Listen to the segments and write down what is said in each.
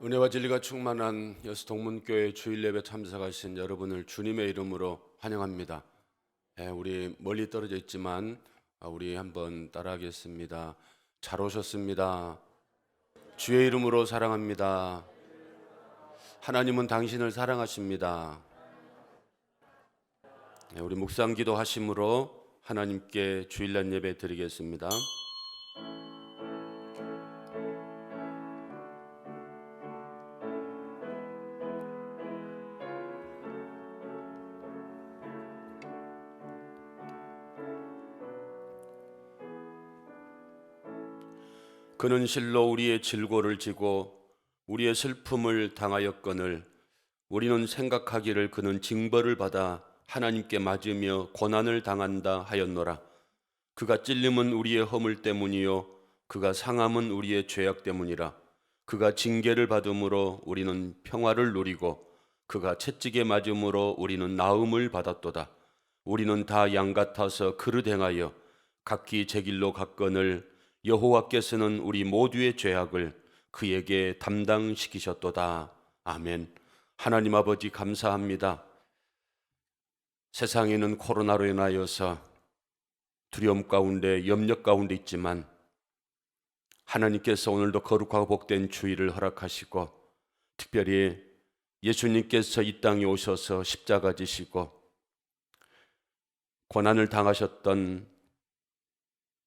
은혜와 진리가 충만한 여수동문교회 주일 예배 참석하신 여러분을 주님의 이름으로 환영합니다. 우리 멀리 떨어져 있지만 우리 한번 따라하겠습니다. 잘 오셨습니다. 주의 이름으로 사랑합니다. 하나님은 당신을 사랑하십니다. 우리 묵상 기도하심으로 하나님께 주일날 예배 드리겠습니다. 그는 실로 우리의 질고를 지고 우리의 슬픔을 당하였거늘 우리는 생각하기를 그는 징벌을 받아 하나님께 맞으며 고난을 당한다 하였노라. 그가 찔림은 우리의 허물 때문이요 그가 상함은 우리의 죄악 때문이라. 그가 징계를 받음으로 우리는 평화를 누리고 그가 채찍에 맞음으로 우리는 나음을 받았도다. 우리는 다 양 같아서 그릇 행하여 각기 제 길로 갔거늘 여호와께서는 우리 모두의 죄악을 그에게 담당시키셨도다. 아멘. 하나님 아버지 감사합니다. 세상에는 코로나로 인하여서 두려움 가운데 염려 가운데 있지만 하나님께서 오늘도 거룩하고 복된 주일을 허락하시고 특별히 예수님께서 이 땅에 오셔서 십자가 지시고 고난을 당하셨던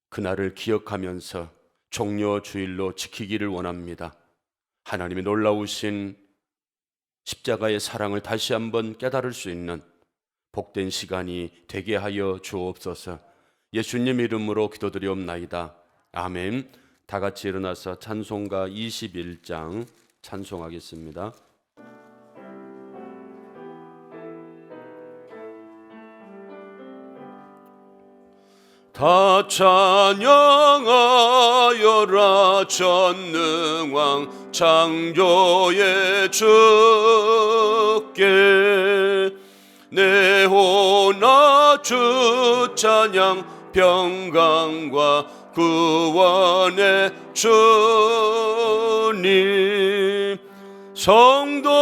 그날을 기억하면서 종려 주일로 지키기를 원합니다. 하나님의 놀라우신 십자가의 사랑을 다시 한번 깨달을 수 있는 복된 시간이 되게 하여 주옵소서. 예수님 이름으로 기도드리옵나이다. 아멘. 다 같이 일어나서 찬송가 21장 찬송하겠습니다. 다 찬양하여라 전능왕 창조의 주께 내 호나 주 찬양 평강과 구원의 주님 성도들아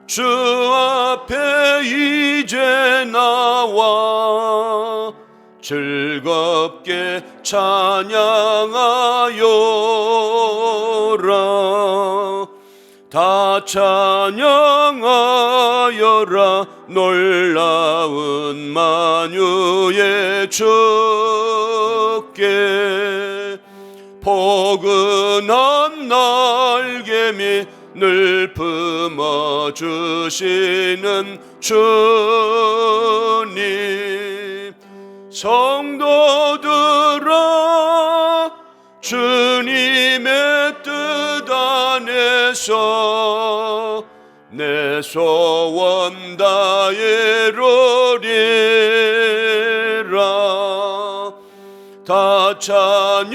주 앞에 이제 나와 즐겁게 찬양하여라. 다 찬양하여라 놀라운 만유의 주께 포근한 날개미 늘 품어주시는 주님 성도들아 주님의 뜻 안에서 내 소원 다 이루리라. 다 찬양하여라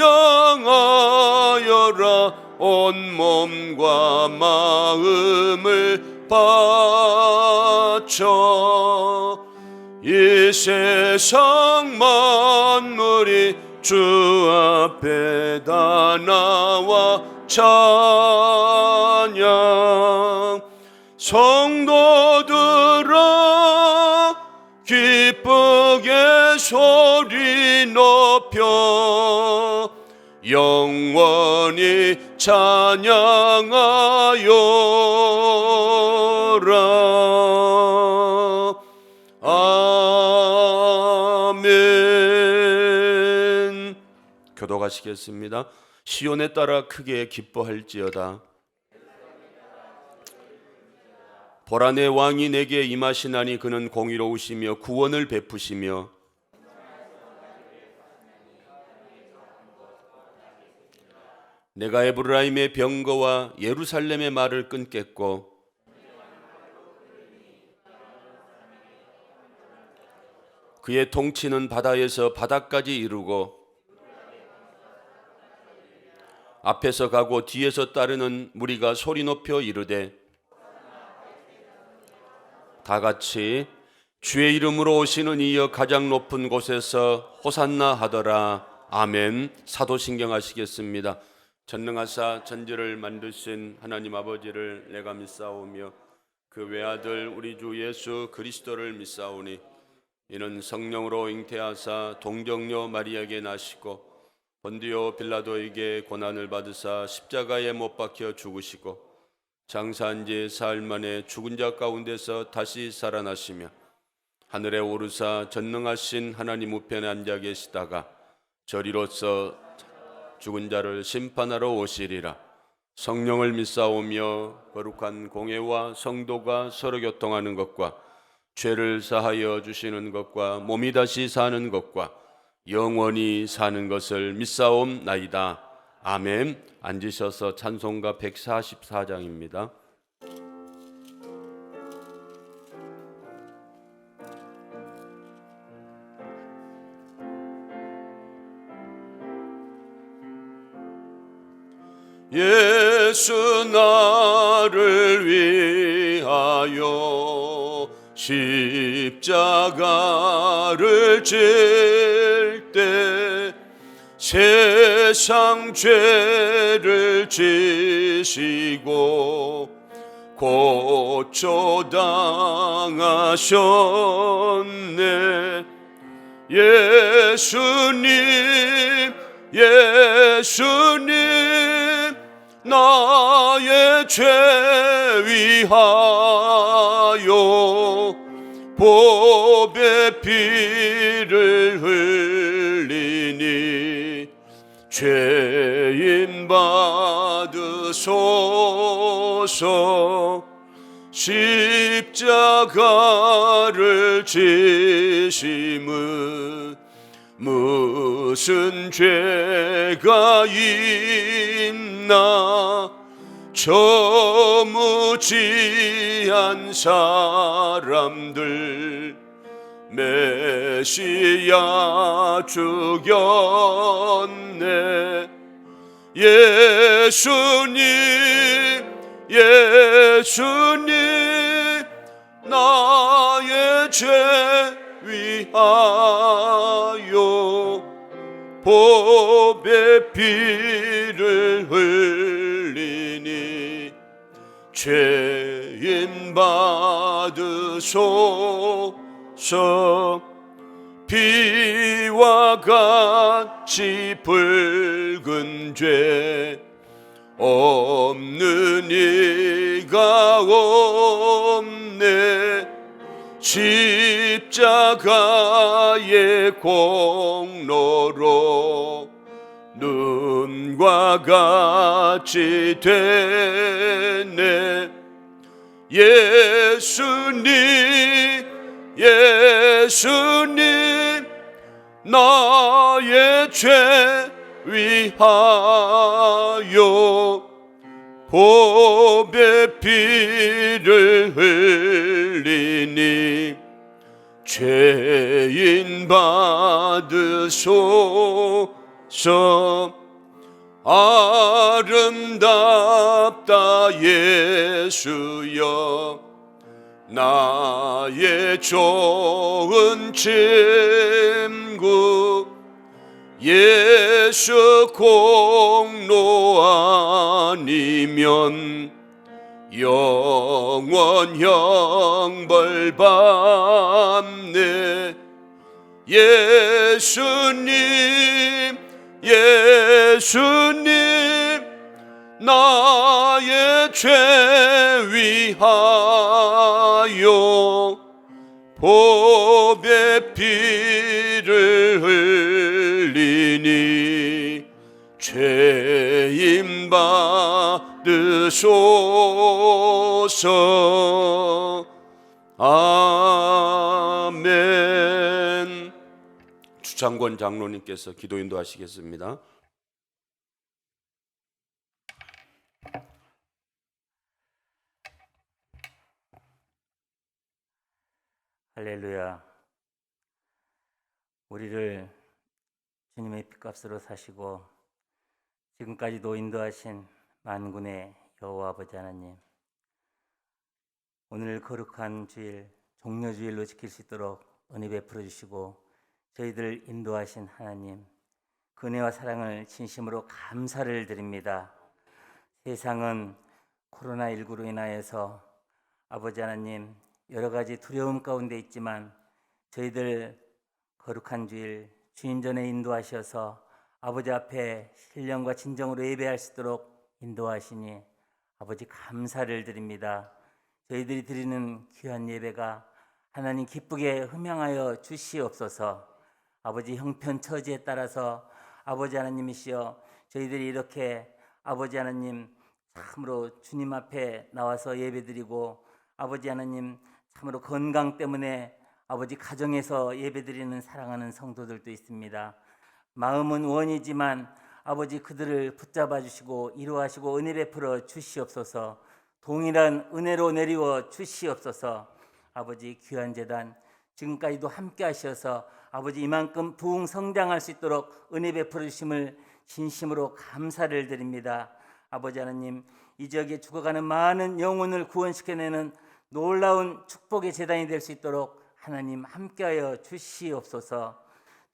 온 몸과 마음을 바쳐 이 세상 만물이 주 앞에 다 나와 찬양 성도들아 기쁘게 소리 높여 영원히 찬양하여라. 아멘. 교독하시겠습니다. 시온에 따라 크게 기뻐할지어다. 보라 내 왕이 내게 임하시나니 그는 공의로우시며 구원을 베푸시며 내가 에브라임의 병거와 예루살렘의 말을 끊겠고 그의 통치는 바다에서 바다까지 이르고 앞에서 가고 뒤에서 따르는 무리가 소리 높여 이르되 다 같이 주의 이름으로 오시는 이여 가장 높은 곳에서 호산나 하더라. 아멘. 사도신경 하시겠습니다. 전능하사 천지를 만드신 하나님 아버지를 내가 믿사오며 그 외아들 우리 주 예수 그리스도를 믿사오니 이는 성령으로 잉태하사 동정녀 마리아에게 나시고 본디오 빌라도에게 고난을 받으사 십자가에 못 박혀 죽으시고 장사한 지 사흘 만에 죽은 자 가운데서 다시 살아나시며 하늘에 오르사 전능하신 하나님 우편에 앉아 계시다가 저리로서 죽은 자를 심판하러 오시리라. 성령을 믿사오며 거룩한 공회와 성도가 서로 교통하는 것과 죄를 사하여 주시는 것과 몸이 다시 사는 것과 영원히 사는 것을 믿사옵나이다. 아멘. 앉으셔서 찬송가 144장입니다. 예수 나를 위하여 십자가를 질 때 세상 죄를 지시고 고초당하셨네. 예수님 나의 죄 위하여 보배 피를 흘리니 죄인 받으소서. 십자가를 지심은 무슨 죄가 있나. 저 무지한 사람들 메시아 죽였네. 예수님 나의 죄 위하여 보배 피를 흘리니 죄인 받으소서. 피와 같이 붉은 죄 없는 이가 없네. 십자가의 공로로 눈과 같이 되네. 예수님 나의 죄 위하여 보배 피를 흘리니 죄인 받으소서. 아름답다 예수여 나의 좋은 친구. 예수 공로 아니면 영원 형벌 받네. 예수님 나의 죄 위하여 보배 피를 흘리니 죄인 받으소서. 아멘. 주창권 장로님께서 기도 인도하시겠습니다. 할렐루야. 우리를 주님의 핏값으로 사시고 지금까지도 인도하신 만군의 여호와 아버지 하나님, 오늘 거룩한 주일 종려주일로 지킬 수 있도록 은혜 베풀어 주시고 저희들 인도하신 하나님, 그 은혜와 사랑을 진심으로 감사를 드립니다. 세상은 코로나19로 인하여서 아버지 하나님 여러 가지 두려움 가운데 있지만 저희들 거룩한 주일 주인 전에 인도하셔서 아버지 앞에 신령과 진정으로 예배할 수 있도록 인도하시니 아버지 감사를 드립니다. 저희들이 드리는 귀한 예배가 하나님 기쁘게 흠양하여 주시옵소서. 아버지 형편처지에 따라서 아버지 하나님이시여 저희들이 이렇게 아버지 하나님 참으로 주님 앞에 나와서 예배드리고 아버지 하나님 참으로 건강 때문에 아버지 가정에서 예배드리는 사랑하는 성도들도 있습니다. 마음은 원이지만 아버지 그들을 붙잡아 주시고 이루하시고 은혜 베풀어 주시옵소서. 동일한 은혜로 내리워 주시옵소서. 아버지 귀한 제단 지금까지도 함께 하셔서 아버지 이만큼 부흥 성장할 수 있도록 은혜 베풀어 주심을 진심으로 감사를 드립니다. 아버지 하나님 이 지역에 죽어가는 많은 영혼을 구원시켜내는 놀라운 축복의 제단이 될 수 있도록 하나님 함께하여 주시옵소서.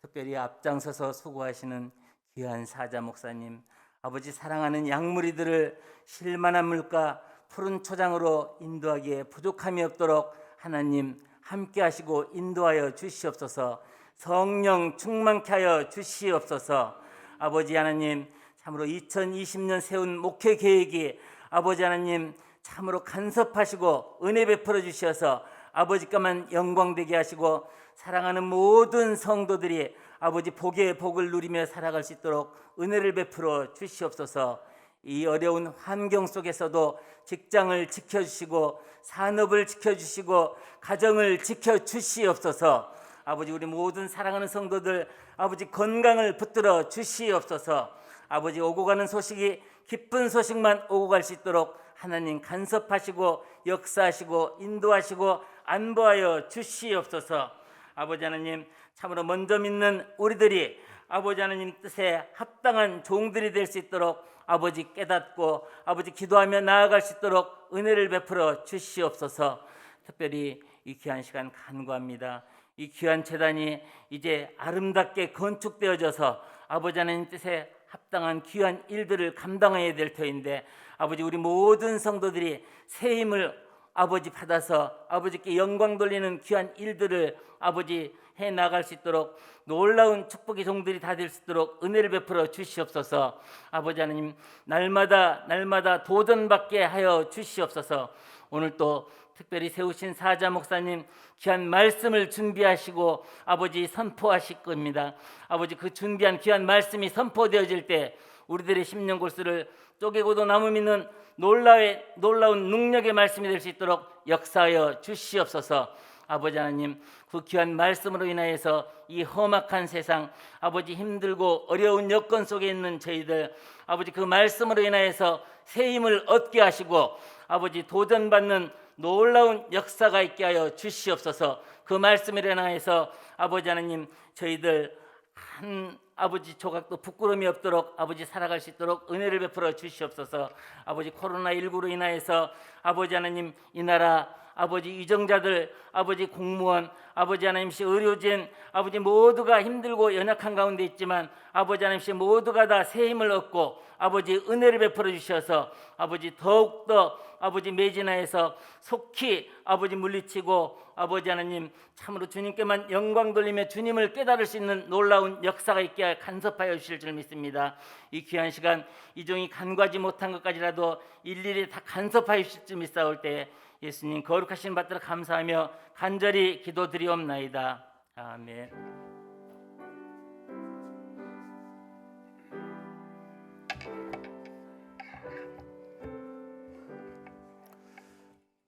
특별히 앞장서서 수고하시는 귀한 사자 목사님, 아버지 사랑하는 양무리들을 실만한 물가 푸른 초장으로 인도하기에 부족함이 없도록 하나님 함께 하시고 인도하여 주시옵소서. 성령 충만케 하여 주시옵소서. 아버지 하나님 참으로 2020년 세운 목회 계획이 아버지 하나님 참으로 간섭하시고 은혜 베풀어 주셔서 아버지께만 영광되게 하시고 사랑하는 모든 성도들이 아버지 복의 복을 누리며 살아갈 수 있도록 은혜를 베풀어 주시옵소서. 이 어려운 환경 속에서도 직장을 지켜주시고 산업을 지켜주시고 가정을 지켜주시옵소서. 아버지 우리 모든 사랑하는 성도들 아버지 건강을 붙들어 주시옵소서. 아버지 오고 가는 소식이 기쁜 소식만 오고 갈 수 있도록 하나님 간섭하시고 역사하시고 인도하시고 안보하여 주시옵소서. 아버지 하나님 참으로 먼저 믿는 우리들이 아버지 하나님 뜻에 합당한 종들이 될 수 있도록 아버지 깨닫고 아버지 기도하며 나아갈 수 있도록 은혜를 베풀어 주시옵소서. 특별히 이 귀한 시간 간구합니다. 이 귀한 제단이 이제 아름답게 건축되어져서 아버지 하나님 뜻에 합당한 귀한 일들을 감당해야 될 터인데 아버지 우리 모든 성도들이 새 힘을 아버지 받아서 아버지께 영광 돌리는 귀한 일들을 아버지 해 나갈 수 있도록 놀라운 축복의 종들이 다 될 수 있도록 은혜를 베풀어 주시옵소서. 아버지 하나님 날마다 도전받게 하여 주시옵소서. 오늘 또 특별히 세우신 사자 목사님 귀한 말씀을 준비하시고 아버지 선포하실 겁니다. 아버지 그 준비한 귀한 말씀이 선포되어질 때 우리들의 심령 골수를 쪼개고도 남으미는 놀라운 능력의 말씀이 될 수 있도록 역사하여 주시옵소서. 아버지 하나님 그 귀한 말씀으로 인하여서 이 험악한 세상 아버지 힘들고 어려운 여건 속에 있는 저희들 아버지 그 말씀으로 인하여서 새 힘을 얻게 하시고 아버지 도전받는 놀라운 역사가 있게 하여 주시옵소서. 그 말씀으로 인하여서 아버지 하나님 저희들 한 아버지 조각도 부끄러움이 없도록 아버지 살아갈 수 있도록 은혜를 베풀어 주시옵소서. 아버지 코로나19로 인하여서 아버지 하나님 이 나라 아버지 위정자들 아버지 공무원 아버지 하나님씨 의료진 아버지 모두가 힘들고 연약한 가운데 있지만 아버지 하나님씨 모두가 다 새 힘을 얻고 아버지 은혜를 베풀어 주셔서 아버지 더욱더 아버지 매진하여서 속히 아버지 물리치고 아버지 하나님 참으로 주님께만 영광 돌리며 주님을 깨달을 수 있는 놀라운 역사가 있게 간섭하여 주실 줄 믿습니다. 이 귀한 시간 이 종이 간구하지 못한 것까지라도 일일이 다 간섭하여 주실 줄 믿사올 때 예수님 거룩하신 받들어 감사하며 간절히 기도드리옵나이다. 아멘.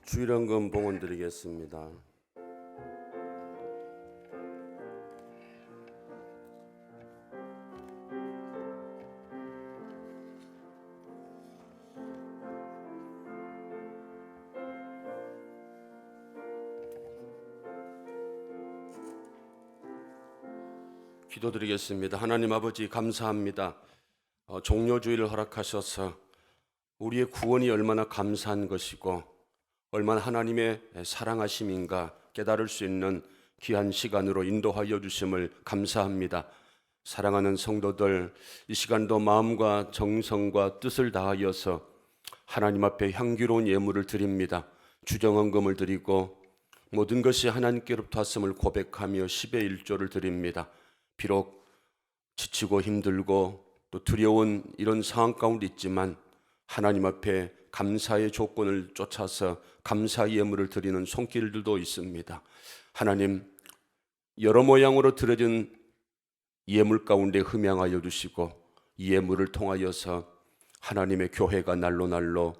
주일헌금 봉헌 드리겠습니다. 기도드리겠습니다. 하나님 아버지 감사합니다. 종료주의를 허락하셔서 우리의 구원이 얼마나 감사한 것이고 얼마나 하나님의 사랑하심인가 깨달을 수 있는 귀한 시간으로 인도하여 주심을 감사합니다. 사랑하는 성도들, 이 시간도 마음과 정성과 뜻을 다하여서 하나님 앞에 향기로운 예물을 드립니다. 주정헌금을 드리고 모든 것이 하나님께로부터 왔음을 고백하며 10의 1조를 드립니다. 비록 지치고 힘들고 또 두려운 이런 상황 가운데 있지만 하나님 앞에 감사의 조건을 쫓아서 감사 예물을 드리는 손길들도 있습니다. 하나님, 여러 모양으로 드려진 예물 가운데 흠양하여 주시고 이 예물을 통하여서 하나님의 교회가 날로 날로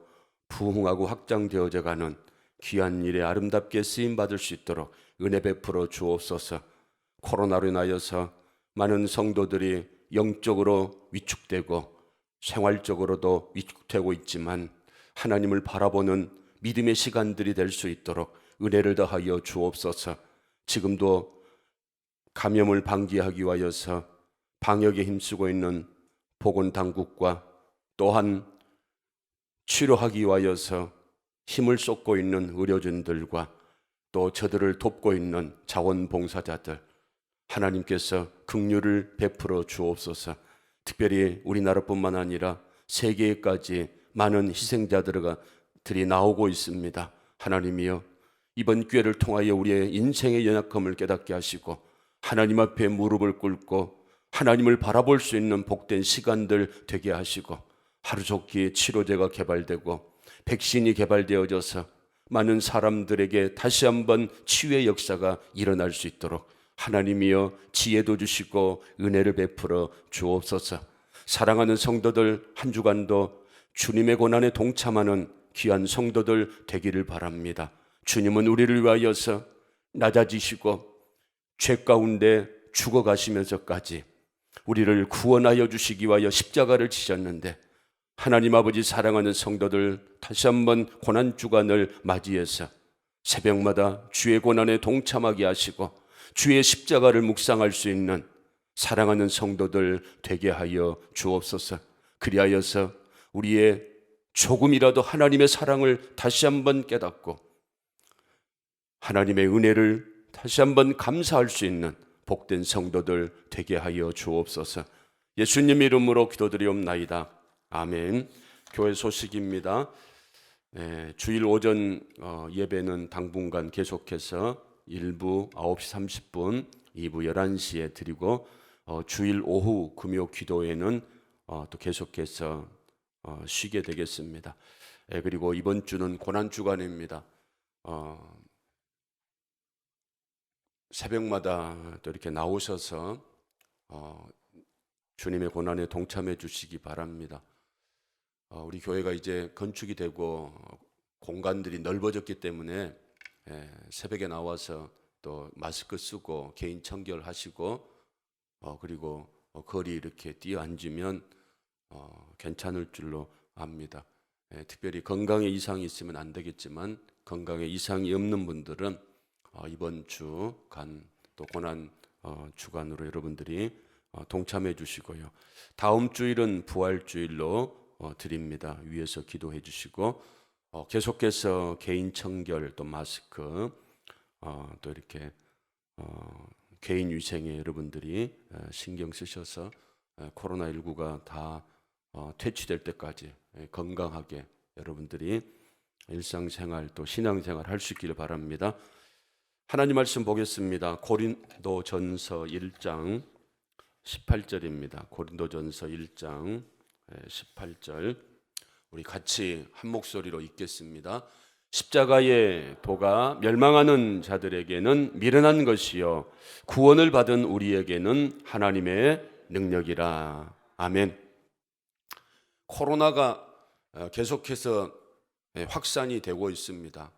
부흥하고 확장되어져 가는 귀한 일에 아름답게 쓰임받을 수 있도록 은혜 베풀어 주옵소서. 코로나로 인하여서 많은 성도들이 영적으로 위축되고 생활적으로도 위축되고 있지만 하나님을 바라보는 믿음의 시간들이 될 수 있도록 은혜를 더하여 주옵소서. 지금도 감염을 방지하기 위하여서 방역에 힘쓰고 있는 보건당국과 또한 치료하기 위하여서 힘을 쏟고 있는 의료진들과 또 저들을 돕고 있는 자원봉사자들, 하나님께서 긍휼을 베풀어 주옵소서. 특별히 우리나라뿐만 아니라 세계에까지 많은 희생자들이 나오고 있습니다. 하나님이여, 이번 기회를 통하여 우리의 인생의 연약함을 깨닫게 하시고 하나님 앞에 무릎을 꿇고 하나님을 바라볼 수 있는 복된 시간들 되게 하시고 하루속히 치료제가 개발되고 백신이 개발되어져서 많은 사람들에게 다시 한번 치유의 역사가 일어날 수 있도록 하나님이여 지혜도 주시고 은혜를 베풀어 주옵소서. 사랑하는 성도들, 한 주간도 주님의 고난에 동참하는 귀한 성도들 되기를 바랍니다. 주님은 우리를 위하여서 낮아지시고 죄 가운데 죽어가시면서까지 우리를 구원하여 주시기 위하여 십자가를 지셨는데, 하나님 아버지 사랑하는 성도들 다시 한번 고난주간을 맞이해서 새벽마다 주의 고난에 동참하게 하시고 주의 십자가를 묵상할 수 있는 사랑하는 성도들 되게 하여 주옵소서. 그리하여서 우리의 조금이라도 하나님의 사랑을 다시 한번 깨닫고 하나님의 은혜를 다시 한번 감사할 수 있는 복된 성도들 되게 하여 주옵소서. 예수님 이름으로 기도드리옵나이다. 아멘. 교회 소식입니다. 주일 오전 예배는 당분간 계속해서 1부 9시 30분, 2부 11시에 드리고 주일 오후 금요 기도회는 또 계속해서 쉬게 되겠습니다. 그리고 이번 주는 고난주간입니다. 새벽마다 또 이렇게 나오셔서 주님의 고난에 동참해 주시기 바랍니다. 우리 교회가 이제 건축이 되고 공간들이 넓어졌기 때문에 새벽에 나와서 또 마스크 쓰고 개인 청결하시고 그리고 거리 이렇게 뛰어 앉으면 괜찮을 줄로 압니다. 특별히 건강에 이상이 있으면 안 되겠지만 건강에 이상이 없는 분들은 이번 주간 또 고난 주간으로 여러분들이 동참해 주시고요. 다음 주일은 부활주일로 드립니다. 위에서 기도해 주시고 계속해서 개인 청결 또 마스크 또 이렇게 개인 위생에 여러분들이 신경 쓰셔서 코로나19가 다 퇴치될 때까지 건강하게 여러분들이 일상생활 또 신앙생활 할 수 있기를 바랍니다. 하나님 말씀 보겠습니다. 고린도전서 1장 18절입니다. 고린도전서 1장 18절 우리 같이 한 목소리로 읽겠습니다. 십자가의 도가 멸망하는 자들에게는 미련한 것이요 구원을 받은 우리에게는 하나님의 능력이라. 아멘. 코로나가 계속해서 확산이 되고 있습니다.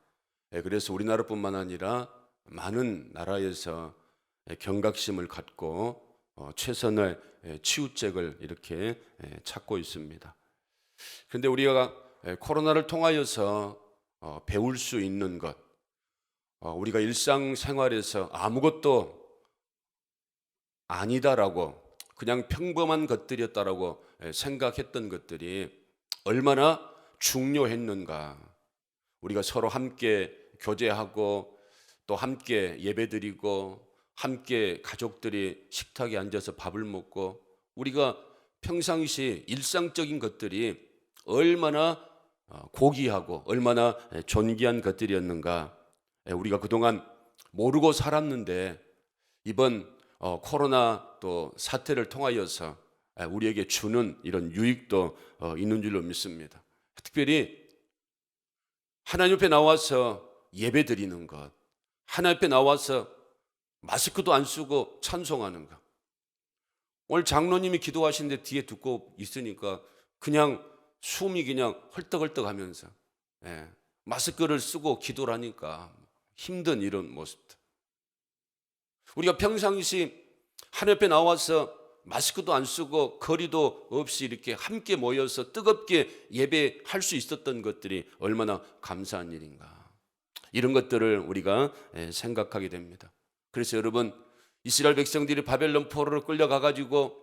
그래서 우리나라뿐만 아니라 많은 나라에서 경각심을 갖고 최선의 치유책을 이렇게 찾고 있습니다. 그런데 우리가 코로나를 통하여서 배울 수 있는 것, 우리가 일상생활에서 아무것도 아니다라고 그냥 평범한 것들이었다라고 생각했던 것들이 얼마나 중요했는가. 우리가 서로 함께 교제하고 또 함께 예배드리고 함께 가족들이 식탁에 앉아서 밥을 먹고 우리가 평상시 일상적인 것들이 얼마나 고귀하고 얼마나 존귀한 것들이었는가. 우리가 그동안 모르고 살았는데 이번 코로나 또 사태를 통하여서 우리에게 주는 이런 유익도 있는 줄로 믿습니다. 특별히 하나님 앞에 나와서 예배 드리는 것, 하나님 앞에 나와서 마스크도 안 쓰고 찬송하는 것. 오늘 장로님이 기도하시는데 뒤에 듣고 있으니까 그냥 숨이 그냥 헐떡헐떡 하면서 마스크를 쓰고 기도를 하니까 힘든 이런 모습들. 우리가 평상시 하나님 앞에 나와서 마스크도 안 쓰고 거리도 없이 이렇게 함께 모여서 뜨겁게 예배할 수 있었던 것들이 얼마나 감사한 일인가. 이런 것들을 우리가 생각하게 됩니다. 그래서 여러분, 이스라엘 백성들이 바벨론 포로로 끌려가 가지고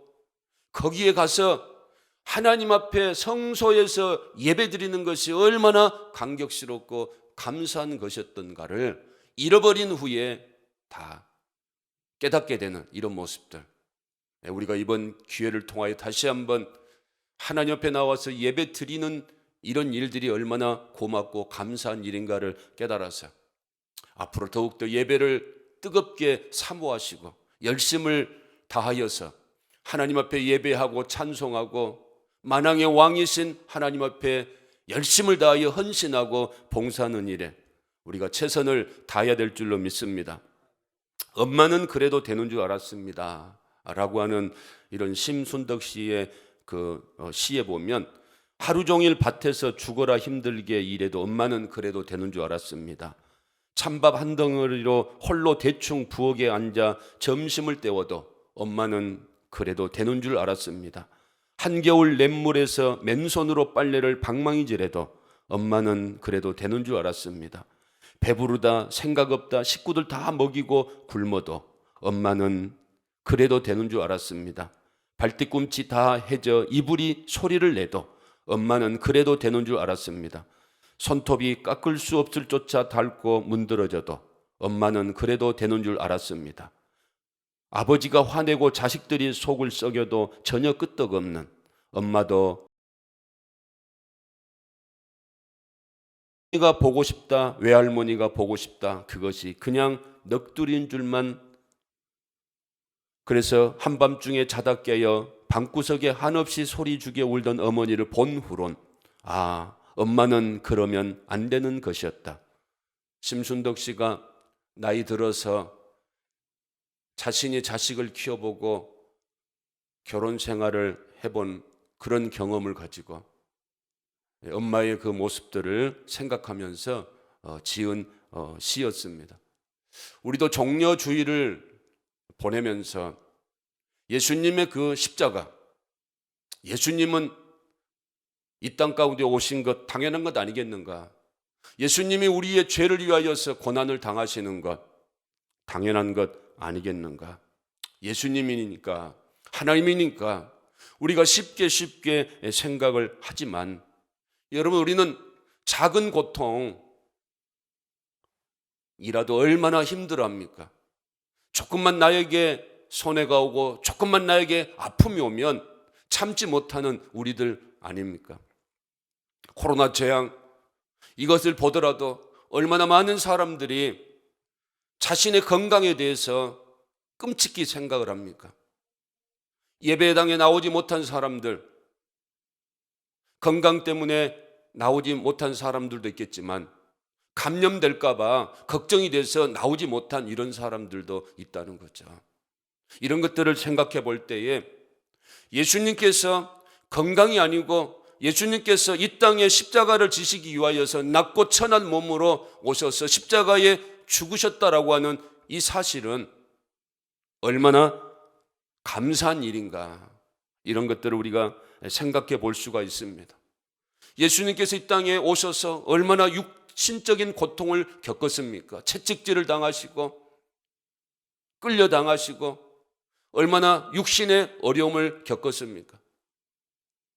거기에 가서 하나님 앞에 성소에서 예배드리는 것이 얼마나 감격스럽고 감사한 것이었던가를 잃어버린 후에 다 깨닫게 되는 이런 모습들. 우리가 이번 기회를 통하여 다시 한번 하나님 앞에 나와서 예배 드리는 이런 일들이 얼마나 고맙고 감사한 일인가를 깨달아서 앞으로 더욱더 예배를 뜨겁게 사모하시고 열심을 다하여서 하나님 앞에 예배하고 찬송하고 만왕의 왕이신 하나님 앞에 열심을 다하여 헌신하고 봉사하는 일에 우리가 최선을 다해야 될 줄로 믿습니다. 엄마는 그래도 되는 줄 알았습니다 라고 하는 이런 심순덕 씨의 시에 보면 하루 종일 밭에서 죽어라 힘들게 일해도 엄마는 그래도 되는 줄 알았습니다. 찬밥 한 덩어리로 홀로 대충 부엌에 앉아 점심을 때워도 엄마는 그래도 되는 줄 알았습니다. 한겨울 냇물에서 맨손으로 빨래를 방망이질해도 엄마는 그래도 되는 줄 알았습니다. 배부르다 생각 없다 식구들 다 먹이고 굶어도 엄마는 그래도 되는 줄 알았습니다. 발뒤꿈치 다 해져 이불이 소리를 내도 엄마는 그래도 되는 줄 알았습니다. 손톱이 깎을 수 없을 조차 닳고 문드러져도 엄마는 그래도 되는 줄 알았습니다. 아버지가 화내고 자식들이 속을 썩여도 전혀 끄떡없는 엄마도 할머니가 보고 싶다, 외할머니가 보고 싶다, 그것이 그냥 넋두리인 줄만. 그래서 한밤중에 자다 깨어 방구석에 한없이 소리 죽여 울던 어머니를 본 후론 엄마는 그러면 안 되는 것이었다. 심순덕 씨가 나이 들어서 자신이 자식을 키워보고 결혼 생활을 해본 그런 경험을 가지고 엄마의 그 모습들을 생각하면서 지은 시였습니다. 우리도 종려주일을 보내면서 예수님의 그 십자가, 예수님은 이 땅 가운데 오신 것 당연한 것 아니겠는가? 예수님이 우리의 죄를 위하여서 고난을 당하시는 것 당연한 것 아니겠는가? 예수님이니까, 하나님이니까 우리가 쉽게 생각을 하지만 여러분, 우리는 작은 고통이라도 얼마나 힘들어합니까? 조금만 나에게 손해가 오고 조금만 나에게 아픔이 오면 참지 못하는 우리들 아닙니까? 코로나 재앙, 이것을 보더라도 얼마나 많은 사람들이 자신의 건강에 대해서 끔찍히 생각을 합니까? 예배당에 나오지 못한 사람들, 건강 때문에 나오지 못한 사람들도 있겠지만 감염될까 봐 걱정이 돼서 나오지 못한 이런 사람들도 있다는 거죠. 이런 것들을 생각해 볼 때에 예수님께서 건강이 아니고 예수님께서 이 땅에 십자가를 지시기 위하여서 낮고 천한 몸으로 오셔서 십자가에 죽으셨다라고 하는 이 사실은 얼마나 감사한 일인가, 이런 것들을 우리가 생각해 볼 수가 있습니다. 예수님께서 이 땅에 오셔서 얼마나 육신적인 고통을 겪었습니까? 채찍질을 당하시고 끌려당하시고 얼마나 육신의 어려움을 겪었습니까?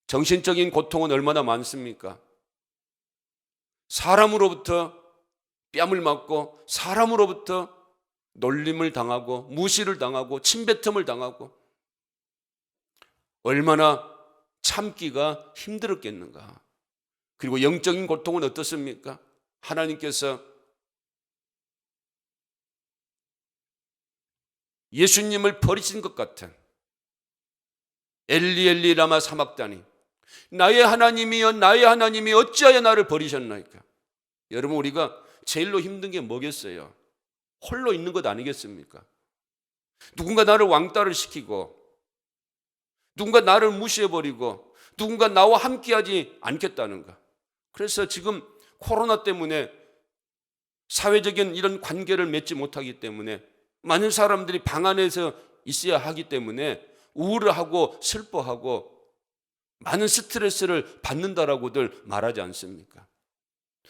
정신적인 고통은 얼마나 많습니까? 사람으로부터 뺨을 맞고 사람으로부터 놀림을 당하고 무시를 당하고 침뱉음을 당하고 얼마나 참기가 힘들었겠는가. 그리고 영적인 고통은 어떻습니까? 하나님께서 예수님을 버리신 것 같은 엘리 엘리 라마 사막다니, 나의 하나님이여 나의 하나님이 어찌하여 나를 버리셨나이까. 여러분, 우리가 제일로 힘든 게 뭐겠어요? 홀로 있는 것 아니겠습니까? 누군가 나를 왕따를 시키고 누군가 나를 무시해버리고 누군가 나와 함께하지 않겠다는 것. 그래서 지금 코로나 때문에 사회적인 이런 관계를 맺지 못하기 때문에 많은 사람들이 방 안에서 있어야 하기 때문에 우울하고 슬퍼하고 많은 스트레스를 받는다라고들 말하지 않습니까?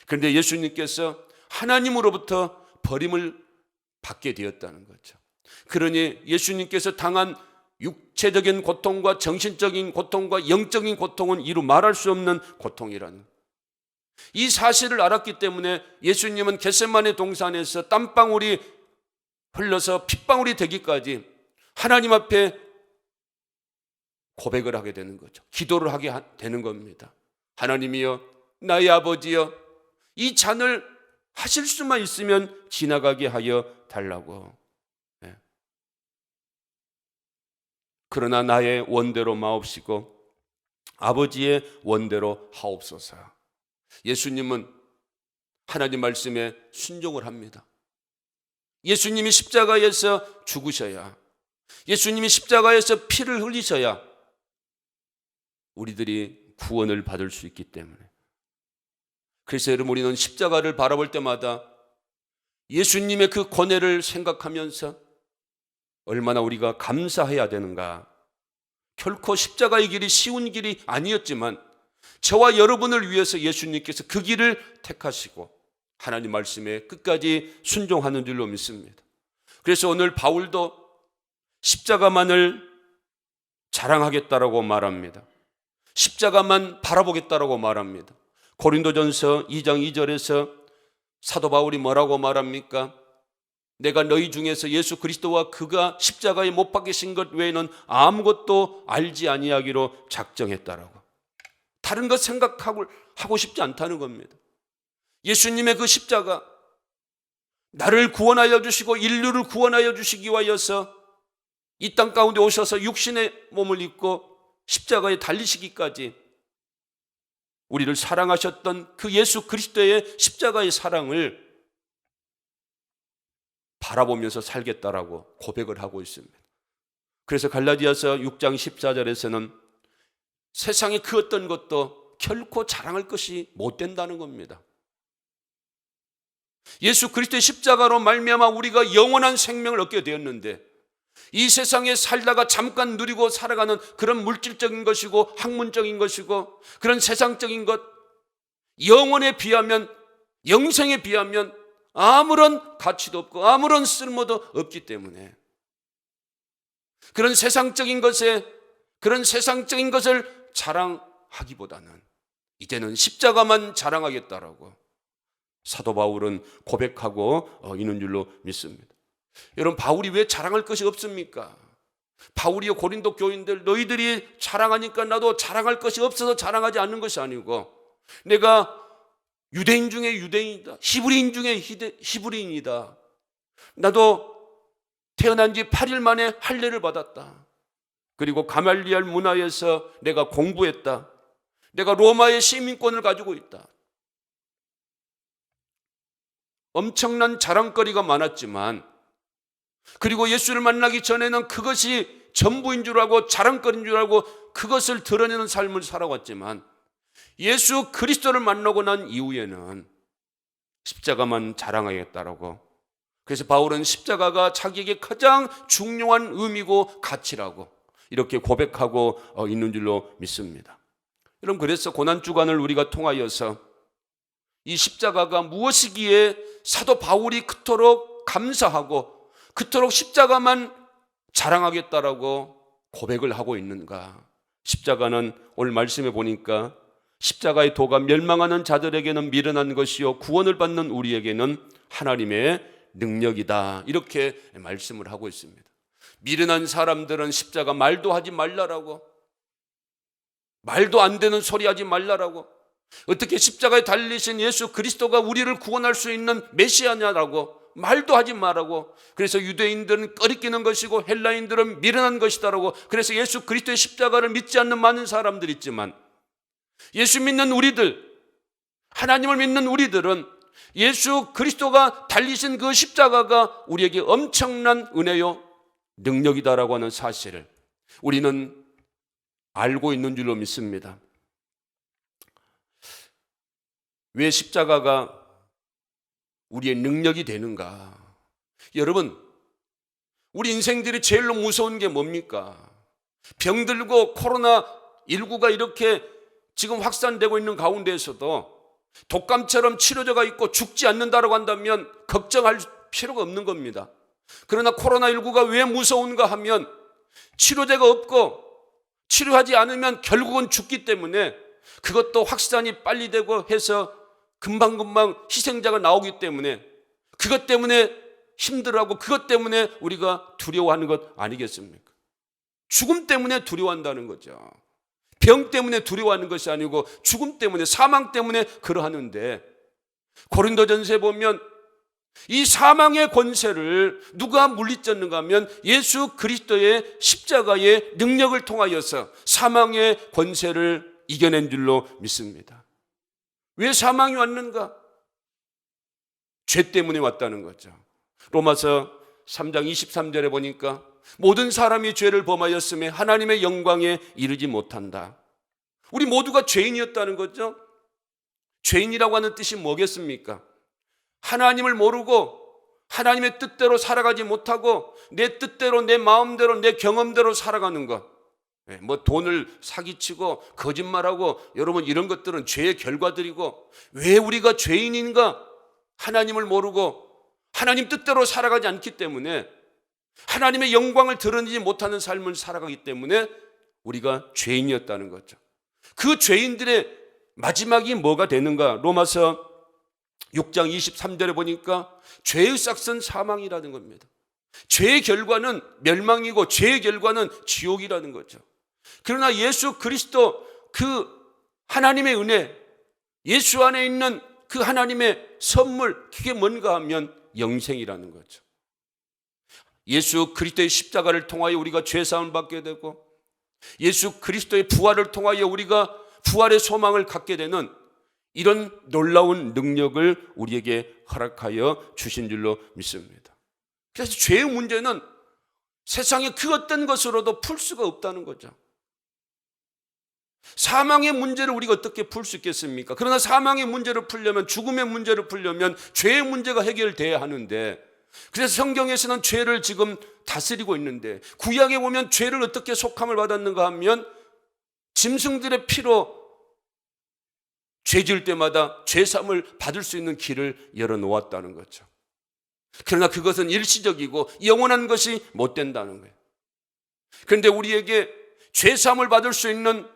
그런데 예수님께서 하나님으로부터 버림을 받게 되었다는 거죠. 그러니 예수님께서 당한 육체적인 고통과 정신적인 고통과 영적인 고통은 이루 말할 수 없는 고통이라는, 이 사실을 알았기 때문에 예수님은 겟세마네 동산에서 땀방울이 흘러서 핏방울이 되기까지 하나님 앞에 고백을 하게 되는 거죠. 기도를 하게 되는 겁니다. 하나님이여, 나의 아버지여, 이 잔을 하실 수만 있으면 지나가게 하여 달라고. 네. 그러나 나의 원대로 마옵시고 아버지의 원대로 하옵소서. 예수님은 하나님 말씀에 순종을 합니다. 예수님이 십자가에서 죽으셔야, 예수님이 십자가에서 피를 흘리셔야 우리들이 구원을 받을 수 있기 때문에. 그래서 여러분, 우리는 십자가를 바라볼 때마다 예수님의 그 권해를 생각하면서 얼마나 우리가 감사해야 되는가. 결코 십자가의 길이 쉬운 길이 아니었지만 저와 여러분을 위해서 예수님께서 그 길을 택하시고 하나님 말씀에 끝까지 순종하는 줄로 믿습니다. 그래서 오늘 바울도 십자가만을 자랑하겠다라고 말합니다. 십자가만 바라보겠다라고 말합니다. 고린도전서 2장 2절에서 사도 바울이 뭐라고 말합니까? 내가 너희 중에서 예수 그리스도와 그가 십자가에 못 박히신 것 외에는 아무것도 알지 아니하기로 작정했다라고. 다른 것 생각하고 싶지 않다는 겁니다. 예수님의 그 십자가, 나를 구원하여 주시고 인류를 구원하여 주시기 위하여서 이 땅 가운데 오셔서 육신의 몸을 입고 십자가에 달리시기까지 우리를 사랑하셨던 그 예수 그리스도의 십자가의 사랑을 바라보면서 살겠다라고 고백을 하고 있습니다. 그래서 갈라디아서 6장 14절에서는 세상의 그 어떤 것도 결코 자랑할 것이 못 된다는 겁니다. 예수 그리스도의 십자가로 말미암아 우리가 영원한 생명을 얻게 되었는데, 이 세상에 살다가 잠깐 누리고 살아가는 그런 물질적인 것이고 학문적인 것이고 그런 세상적인 것, 영혼에 비하면, 영생에 비하면 아무런 가치도 없고 아무런 쓸모도 없기 때문에 그런 세상적인 것을 자랑하기보다는 이제는 십자가만 자랑하겠다라고 사도 바울은 고백하고 있는 줄로 믿습니다. 여러분, 바울이 왜 자랑할 것이 없습니까? 바울이요, 고린도 교인들, 너희들이 자랑하니까 나도 자랑할 것이 없어서 자랑하지 않는 것이 아니고, 내가 유대인 중에 유대인이다, 히브리인 중에 히브리인이다, 나도 태어난 지 8일 만에 할례를 받았다, 그리고 가말리엘 문화에서 내가 공부했다, 내가 로마의 시민권을 가지고 있다. 엄청난 자랑거리가 많았지만, 그리고 예수를 만나기 전에는 그것이 전부인 줄 알고 자랑거리인 줄 알고 그것을 드러내는 삶을 살아왔지만, 예수 그리스도를 만나고 난 이후에는 십자가만 자랑하겠다라고. 그래서 바울은 십자가가 자기에게 가장 중요한 의미고 가치라고 이렇게 고백하고 있는 줄로 믿습니다. 여러분, 그래서 고난주간을 우리가 통하여서 이 십자가가 무엇이기에 사도 바울이 그토록 감사하고 그토록 십자가만 자랑하겠다라고 고백을 하고 있는가? 십자가는 오늘 말씀해 보니까 십자가의 도가 멸망하는 자들에게는 미련한 것이요 구원을 받는 우리에게는 하나님의 능력이다. 이렇게 말씀을 하고 있습니다. 미련한 사람들은 십자가 말도 하지 말라라고, 말도 안 되는 소리 하지 말라라고, 어떻게 십자가에 달리신 예수 그리스도가 우리를 구원할 수 있는 메시아냐라고 말도 하지 말라고. 그래서 유대인들은 꺼리끼는 것이고 헬라인들은 미련한 것이다라고. 그래서 예수 그리스도의 십자가를 믿지 않는 많은 사람들이 있지만, 예수 믿는 우리들, 하나님을 믿는 우리들은 예수 그리스도가 달리신 그 십자가가 우리에게 엄청난 은혜요 능력이다라고 하는 사실을 우리는 알고 있는 줄로 믿습니다. 왜 십자가가 우리의 능력이 되는가? 여러분, 우리 인생들이 제일로 무서운 게 뭡니까? 병들고 코로나19가 이렇게 지금 확산되고 있는 가운데에서도 독감처럼 치료제가 있고 죽지 않는다고 한다면 걱정할 필요가 없는 겁니다. 그러나 코로나19가 왜 무서운가 하면 치료제가 없고 치료하지 않으면 결국은 죽기 때문에, 그것도 확산이 빨리 되고 해서 금방금방 희생자가 나오기 때문에, 그것 때문에 힘들어하고 그것 때문에 우리가 두려워하는 것 아니겠습니까? 죽음 때문에 두려워한다는 거죠. 병 때문에 두려워하는 것이 아니고 죽음 때문에, 사망 때문에 그러하는데, 고린도전서에 보면 이 사망의 권세를 누가 물리쳤는가 하면 예수 그리스도의 십자가의 능력을 통하여서 사망의 권세를 이겨낸 줄로 믿습니다. 왜 사망이 왔는가? 죄 때문에 왔다는 거죠. 로마서 3장 23절에 보니까 모든 사람이 죄를 범하였음에 하나님의 영광에 이르지 못한다. 우리 모두가 죄인이었다는 거죠. 죄인이라고 하는 뜻이 뭐겠습니까? 하나님을 모르고 하나님의 뜻대로 살아가지 못하고 내 뜻대로, 내 마음대로, 내 경험대로 살아가는 것. 뭐 돈을 사기치고 거짓말하고, 여러분 이런 것들은 죄의 결과들이고, 왜 우리가 죄인인가? 하나님을 모르고 하나님 뜻대로 살아가지 않기 때문에, 하나님의 영광을 드러내지 못하는 삶을 살아가기 때문에 우리가 죄인이었다는 거죠. 그 죄인들의 마지막이 뭐가 되는가? 로마서 6장 23절에 보니까 죄의 싹은 사망이라는 겁니다. 죄의 결과는 멸망이고 죄의 결과는 지옥이라는 거죠. 그러나 예수 그리스도 그 하나님의 은혜, 예수 안에 있는 그 하나님의 선물, 그게 뭔가 하면 영생이라는 거죠. 예수 그리스도의 십자가를 통하여 우리가 죄사함을 받게 되고, 예수 그리스도의 부활을 통하여 우리가 부활의 소망을 갖게 되는 이런 놀라운 능력을 우리에게 허락하여 주신 줄로 믿습니다. 그래서 죄의 문제는 세상의 그 어떤 것으로도 풀 수가 없다는 거죠. 사망의 문제를 우리가 어떻게 풀 수 있겠습니까? 그러나 사망의 문제를 풀려면, 죽음의 문제를 풀려면 죄의 문제가 해결돼야 하는데, 그래서 성경에서는 죄를 지금 다스리고 있는데, 구약에 보면 죄를 어떻게 속함을 받았는가 하면 짐승들의 피로 죄 지을 때마다 죄사함을 받을 수 있는 길을 열어놓았다는 거죠. 그러나 그것은 일시적이고 영원한 것이 못 된다는 거예요. 그런데 우리에게 죄사함을 받을 수 있는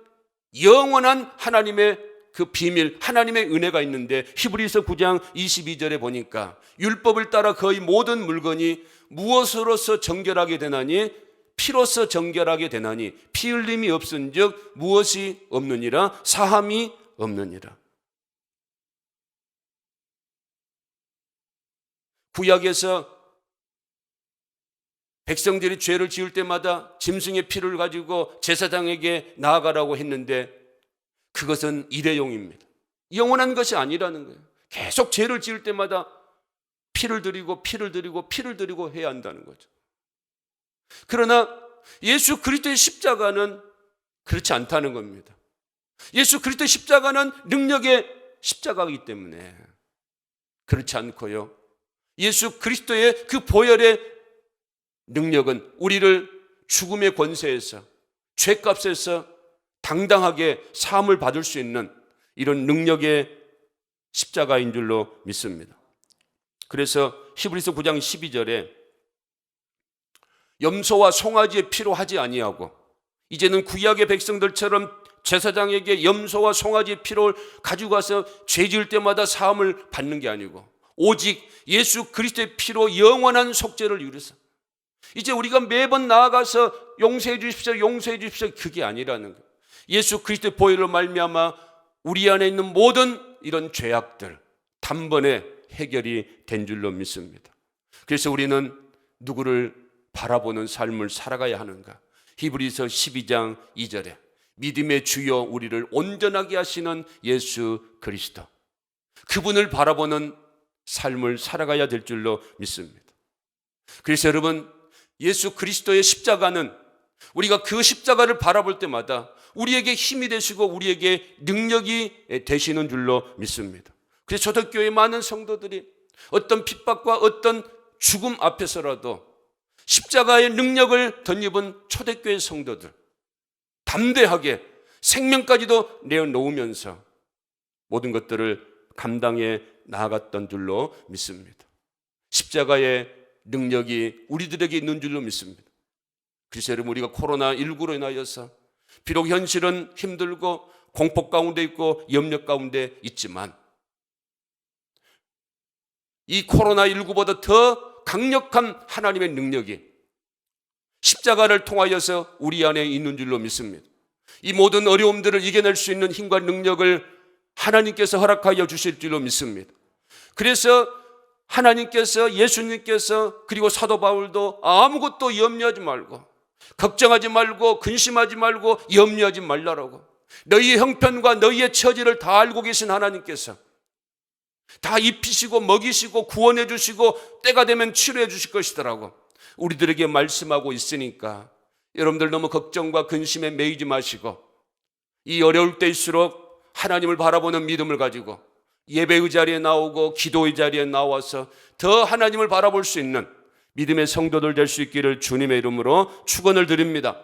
영원한 하나님의 그 비밀, 하나님의 은혜가 있는데, 히브리서 9장 22절에 보니까 율법을 따라 거의 모든 물건이 무엇으로서 정결하게 되나니? 피로서 정결하게 되나니 피 흘림이 없은즉 무엇이 없느니라? 사함이 없느니라. 구약에서 백성들이 죄를 지을 때마다 짐승의 피를 가지고 제사장에게 나아가라고 했는데, 그것은 일회용입니다. 영원한 것이 아니라는 거예요. 계속 죄를 지을 때마다 피를 드리고 피를 드리고 피를 드리고 해야 한다는 거죠. 그러나 예수 그리스도의 십자가는 그렇지 않다는 겁니다. 예수 그리스도의 십자가는 능력의 십자가이기 때문에 그렇지 않고요, 예수 그리스도의 그 보혈의 능력은 우리를 죽음의 권세에서, 죄값에서 당당하게 사함을 받을 수 있는 이런 능력의 십자가인 줄로 믿습니다. 그래서 히브리서 9장 12절에 염소와 송아지의 피로 하지 아니하고, 이제는 구약의 백성들처럼 제사장에게 염소와 송아지의 피를 가지고 가서 죄 지을 때마다 사함을 받는 게 아니고 오직 예수 그리스도의 피로 영원한 속죄를 이루사 이제 우리가 매번 나아가서 용서해 주십시오, 용서해 주십시오, 그게 아니라는 거예요. 예수 그리스도의 보혈로 말미암아 우리 안에 있는 모든 이런 죄악들 단번에 해결이 된 줄로 믿습니다. 그래서 우리는 누구를 바라보는 삶을 살아가야 하는가? 히브리서 12장 2절에 믿음의 주여 우리를 온전하게 하시는 예수 그리스도, 그분을 바라보는 삶을 살아가야 될 줄로 믿습니다. 그래서 여러분, 예수 그리스도의 십자가는 우리가 그 십자가를 바라볼 때마다 우리에게 힘이 되시고 우리에게 능력이 되시는 줄로 믿습니다. 그래서 초대교회 많은 성도들이 어떤 핍박과 어떤 죽음 앞에서라도 십자가의 능력을 덧입은 초대교회 성도들, 담대하게 생명까지도 내어놓으면서 모든 것들을 감당해 나아갔던 줄로 믿습니다. 십자가의 능력이 우리들에게 있는 줄로 믿습니다. 그래서 여러분, 우리가 코로나19로 인하여서 비록 현실은 힘들고 공포 가운데 있고 염려 가운데 있지만 이 코로나19보다 더 강력한 하나님의 능력이 십자가를 통하여서 우리 안에 있는 줄로 믿습니다. 이 모든 어려움들을 이겨낼 수 있는 힘과 능력을 하나님께서 허락하여 주실 줄로 믿습니다. 그래서 하나님께서, 예수님께서, 그리고 사도 바울도 아무것도 염려하지 말고 걱정하지 말고 근심하지 말고 염려하지 말라라고, 너희의 형편과 너희의 처지를 다 알고 계신 하나님께서 다 입히시고 먹이시고 구원해 주시고 때가 되면 치료해 주실 것이더라고 우리들에게 말씀하고 있으니까 여러분들 너무 걱정과 근심에 매이지 마시고 이 어려울 때일수록 하나님을 바라보는 믿음을 가지고 예배의 자리에 나오고 기도의 자리에 나와서 더 하나님을 바라볼 수 있는 믿음의 성도들 될 수 있기를 주님의 이름으로 축원을 드립니다.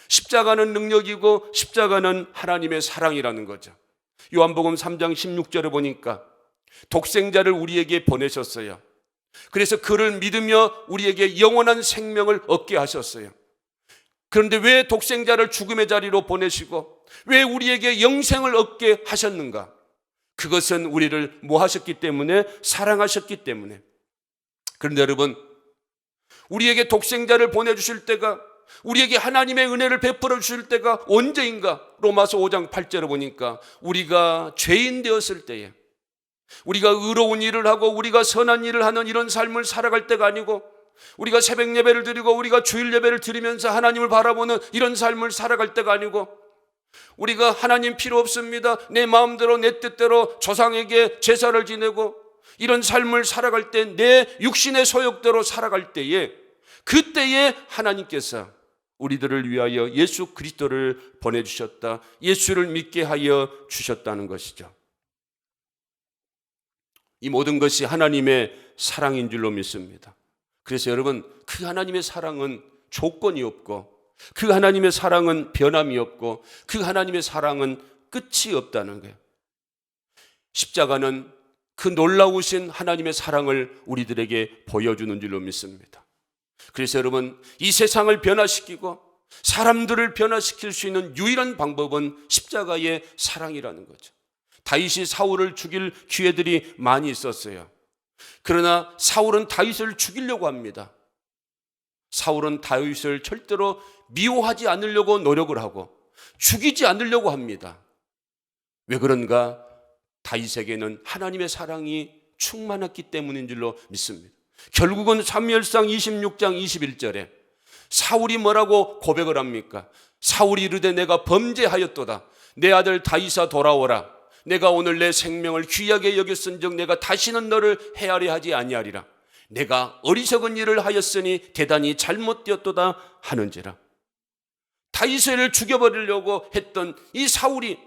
십자가는 능력이고 십자가는 하나님의 사랑이라는 거죠. 요한복음 3장 16절에 보니까 독생자를 우리에게 보내셨어요. 그래서 그를 믿으며 우리에게 영원한 생명을 얻게 하셨어요. 그런데 왜 독생자를 죽음의 자리로 보내시고 왜 우리에게 영생을 얻게 하셨는가? 그것은 우리를 뭐 하셨기 때문에? 사랑하셨기 때문에. 그런데 여러분, 우리에게 독생자를 보내주실 때가, 우리에게 하나님의 은혜를 베풀어 주실 때가 언제인가? 로마서 5장 8절에 보니까 우리가 죄인 되었을 때에, 우리가 의로운 일을 하고 우리가 선한 일을 하는 이런 삶을 살아갈 때가 아니고 우리가 새벽 예배를 드리고 우리가 주일 예배를 드리면서 하나님을 바라보는 이런 삶을 살아갈 때가 아니고 우리가 하나님 필요 없습니다, 내 마음대로 내 뜻대로 조상에게 제사를 지내고 이런 삶을 살아갈 때, 내 육신의 소욕대로 살아갈 때에, 그때에 하나님께서 우리들을 위하여 예수 그리스도를 보내주셨다, 예수를 믿게 하여 주셨다는 것이죠. 이 모든 것이 하나님의 사랑인 줄로 믿습니다. 그래서 여러분, 그 하나님의 사랑은 조건이 없고 그 하나님의 사랑은 변함이 없고 그 하나님의 사랑은 끝이 없다는 거예요. 십자가는 그 놀라우신 하나님의 사랑을 우리들에게 보여주는 줄로 믿습니다. 그래서 여러분, 이 세상을 변화시키고 사람들을 변화시킬 수 있는 유일한 방법은 십자가의 사랑이라는 거죠. 다윗이 사울을 죽일 기회들이 많이 있었어요. 그러나 사울은 다윗을 죽이려고 합니다. 사울은 다윗을 절대로 미워하지 않으려고 노력을 하고 죽이지 않으려고 합니다. 왜 그런가? 다윗에게는 하나님의 사랑이 충만했기 때문인 줄로 믿습니다. 결국은 사무엘상 26장 21절에 사울이 뭐라고 고백을 합니까? 사울이 이르되 내가 범죄하였도다. 내 아들 다윗아 돌아오라. 내가 오늘 내 생명을 귀하게 여겼은즉 내가 다시는 너를 헤아려 하지 아니하리라. 내가 어리석은 일을 하였으니 대단히 잘못되었도다 하는지라. 다윗을 죽여버리려고 했던 이 사울이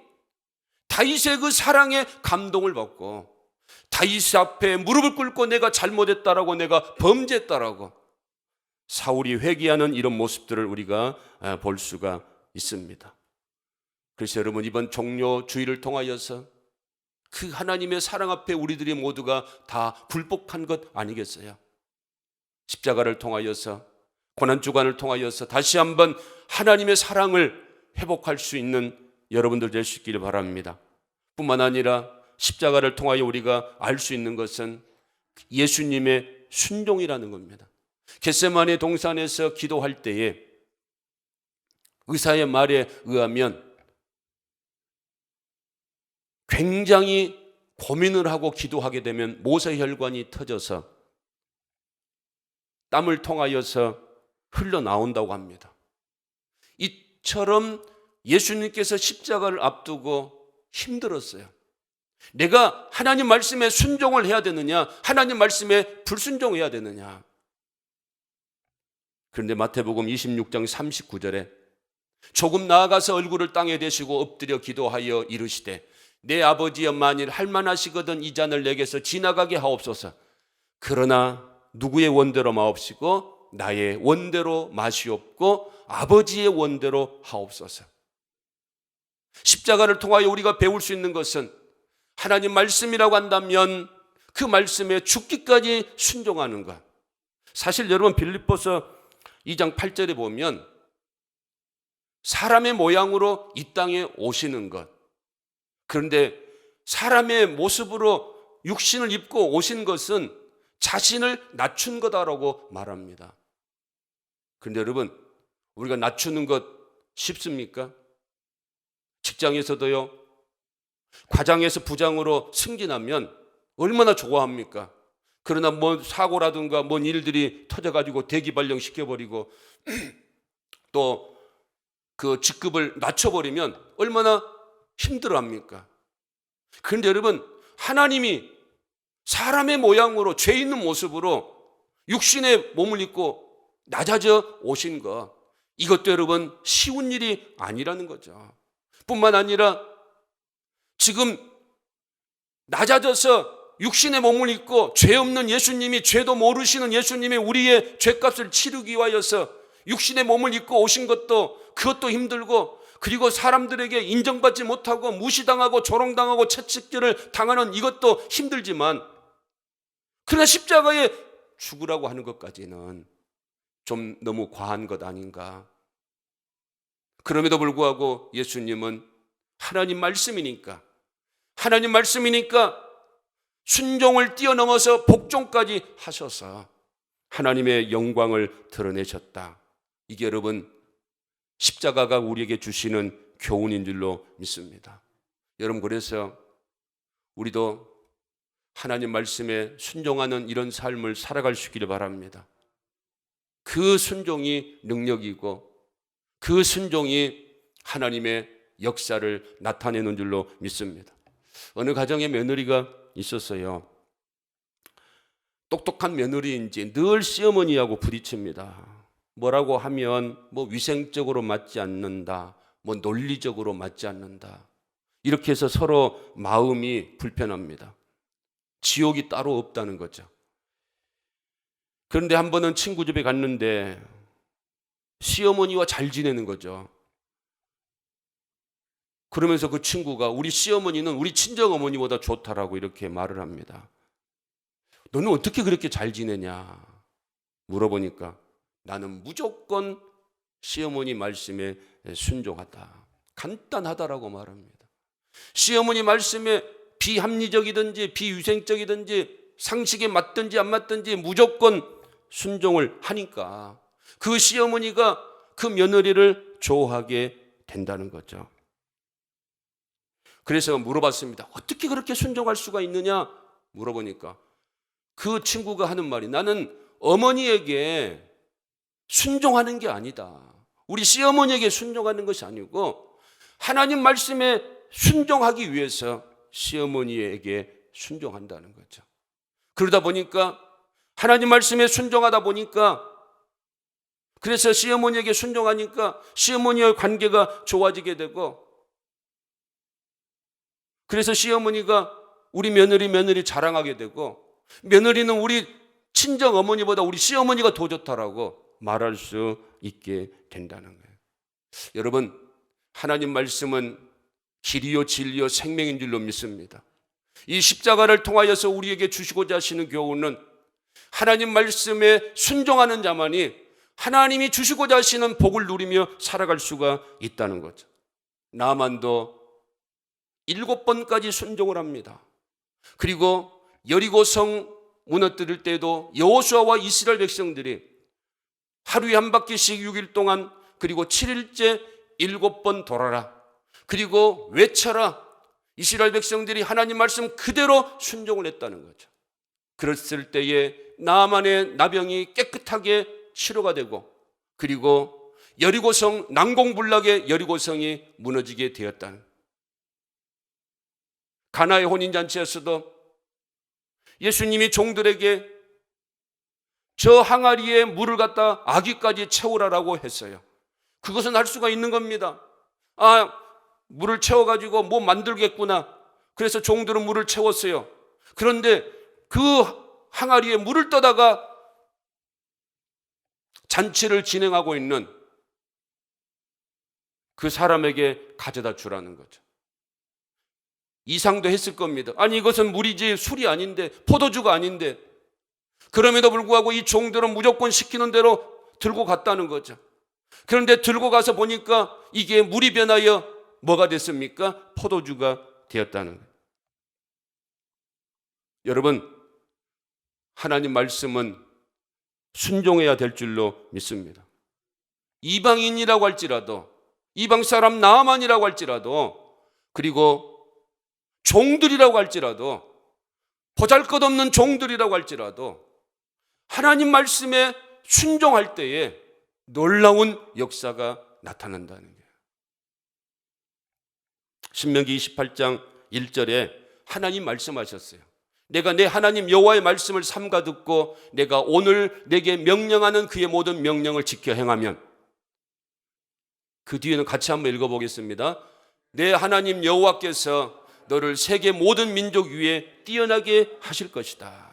다윗의 그 사랑에 감동을 받고 다윗 앞에 무릎을 꿇고 내가 잘못했다라고, 내가 범죄했다라고 사울이 회개하는 이런 모습들을 우리가 볼 수가 있습니다. 그래서 여러분, 이번 종료 주일을 통하여서 그 하나님의 사랑 앞에 우리들이 모두가 다 굴복한 것 아니겠어요? 십자가를 통하여서, 고난주간을 통하여서 다시 한번 하나님의 사랑을 회복할 수 있는 여러분들 될 수 있기를 바랍니다. 뿐만 아니라 십자가를 통하여 우리가 알 수 있는 것은 예수님의 순종이라는 겁니다. 겟세마네 동산에서 기도할 때에 의사의 말에 의하면 굉장히 고민을 하고 기도하게 되면 모세혈관이 터져서 땀을 통하여서 흘러나온다고 합니다. 이처럼 예수님께서 십자가를 앞두고 힘들었어요. 내가 하나님 말씀에 순종을 해야 되느냐, 하나님 말씀에 불순종해야 되느냐. 그런데 마태복음 26장 39절에 조금 나아가서 얼굴을 땅에 대시고 엎드려 기도하여 이르시되 내 아버지여 만일 할만하시거든 이 잔을 내게서 지나가게 하옵소서. 그러나 누구의 원대로 마옵시고 나의 원대로 마시옵고 아버지의 원대로 하옵소서. 십자가를 통하여 우리가 배울 수 있는 것은 하나님 말씀이라고 한다면 그 말씀에 죽기까지 순종하는 것. 사실 여러분 빌립보서 2장 8절에 보면 사람의 모양으로 이 땅에 오시는 것. 그런데 사람의 모습으로 육신을 입고 오신 것은 자신을 낮춘 거다라고 말합니다. 그런데 여러분, 우리가 낮추는 것 쉽습니까? 직장에서도요, 과장에서 부장으로 승진하면 얼마나 좋아합니까? 그러나 뭐 사고라든가 뭔 일들이 터져가지고 대기 발령 시켜버리고 또 그 직급을 낮춰버리면 얼마나 힘들어합니까? 그런데 여러분, 하나님이 사람의 모양으로 죄 있는 모습으로 육신의 몸을 입고 낮아져 오신 것, 이것도 여러분 쉬운 일이 아니라는 거죠. 뿐만 아니라 지금 낮아져서 육신의 몸을 입고 죄 없는 예수님이, 죄도 모르시는 예수님이 우리의 죄값을 치르기 위하여서 육신의 몸을 입고 오신 것도, 그것도 힘들고, 그리고 사람들에게 인정받지 못하고 무시당하고 조롱당하고 채찍질을 당하는 이것도 힘들지만, 그러나 십자가에 죽으라고 하는 것까지는 좀 너무 과한 것 아닌가. 그럼에도 불구하고 예수님은 하나님 말씀이니까 순종을 뛰어넘어서 복종까지 하셔서 하나님의 영광을 드러내셨다. 이게 여러분 십자가가 우리에게 주시는 교훈인 줄로 믿습니다. 여러분, 그래서 우리도 하나님 말씀에 순종하는 이런 삶을 살아갈 수 있기를 바랍니다. 그 순종이 능력이고 그 순종이 하나님의 역사를 나타내는 줄로 믿습니다. 어느 가정에 며느리가 있었어요. 똑똑한 며느리인지 늘 시어머니하고 부딪힙니다. 뭐라고 하면 뭐 위생적으로 맞지 않는다, 뭐 논리적으로 맞지 않는다, 이렇게 해서 서로 마음이 불편합니다. 지옥이 따로 없다는 거죠. 그런데 한 번은 친구 집에 갔는데 시어머니와 잘 지내는 거죠. 그러면서 그 친구가 우리 시어머니는 우리 친정어머니보다 좋다라고 이렇게 말을 합니다. 너는 어떻게 그렇게 잘 지내냐 물어보니까 나는 무조건 시어머니 말씀에 순종하다. 간단하다라고 말합니다. 시어머니 말씀에 비합리적이든지 비위생적이든지 상식에 맞든지 안 맞든지 무조건 순종을 하니까 그 시어머니가 그 며느리를 좋아하게 된다는 거죠. 그래서 물어봤습니다. 어떻게 그렇게 순종할 수가 있느냐 물어보니까 그 친구가 하는 말이, 나는 어머니에게 순종하는 게 아니다. 우리 시어머니에게 순종하는 것이 아니고 하나님 말씀에 순종하기 위해서 시어머니에게 순종한다는 거죠. 그러다 보니까 하나님 말씀에 순종하다 보니까, 그래서 시어머니에게 순종하니까 시어머니와의 관계가 좋아지게 되고, 그래서 시어머니가 우리 며느리 자랑하게 되고, 며느리는 우리 친정 어머니보다 우리 시어머니가 더 좋다라고 말할 수 있게 된다는 거예요. 여러분, 하나님 말씀은 길이요 진리요 생명인 줄로 믿습니다. 이 십자가를 통하여서 우리에게 주시고자 하시는 교훈은 하나님 말씀에 순종하는 자만이 하나님이 주시고자 하시는 복을 누리며 살아갈 수가 있다는 거죠. 나만도 7번까지 순종을 합니다. 그리고 여리고성 무너뜨릴 때에도 여호수아와 이스라엘 백성들이 하루에 한 바퀴씩 6일 동안, 그리고 7일째 7번 돌아라, 그리고 외쳐라. 이스라엘 백성들이 하나님 말씀 그대로 순종을 했다는 거죠. 그랬을 때에 나만의 나병이 깨끗하게 치료가 되고, 그리고 여리고성, 난공불락의 여리고성이 무너지게 되었다는, 가나의 혼인잔치에서도 예수님이 종들에게 저 항아리에 물을 갖다 아기까지 채우라라고 했어요. 그것은 할 수가 있는 겁니다. 물을 채워가지고 뭐 만들겠구나. 그래서 종들은 물을 채웠어요. 그런데 그 항아리에 물을 떠다가 잔치를 진행하고 있는 그 사람에게 가져다 주라는 거죠. 이상도 했을 겁니다. 아니, 이것은 물이지 술이 아닌데, 포도주가 아닌데. 그럼에도 불구하고 이 종들은 무조건 시키는 대로 들고 갔다는 거죠. 그런데 들고 가서 보니까 이게 물이 변하여 뭐가 됐습니까? 포도주가 되었다는 거예요. 여러분, 하나님 말씀은 순종해야 될 줄로 믿습니다. 이방인이라고 할지라도, 이방 사람 나아만이라고 할지라도, 그리고 종들이라고 할지라도, 보잘것없는 종들이라고 할지라도 하나님 말씀에 순종할 때에 놀라운 역사가 나타난다는 거예요. 신명기 28장 1절에 하나님 말씀하셨어요. 내가 내 하나님 여호와의 말씀을 삼가 듣고 내가 오늘 내게 명령하는 그의 모든 명령을 지켜 행하면, 그 뒤에는 같이 한번 읽어보겠습니다. 내 하나님 여호와께서 너를 세계 모든 민족 위에 뛰어나게 하실 것이다.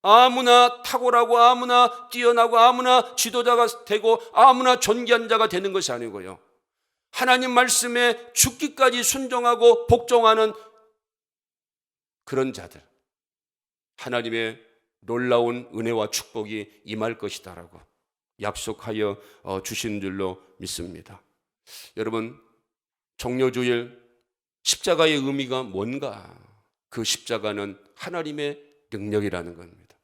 아무나 탁월하고 아무나 뛰어나고 아무나 지도자가 되고 아무나 존귀한 자가 되는 것이 아니고요, 하나님 말씀에 죽기까지 순종하고 복종하는 그런 자들, 하나님의 놀라운 은혜와 축복이 임할 것이다라고 약속하여 주신 줄로 믿습니다. 여러분, 종료주일 십자가의 의미가 뭔가? 그 십자가는 하나님의 능력이라는 겁니다.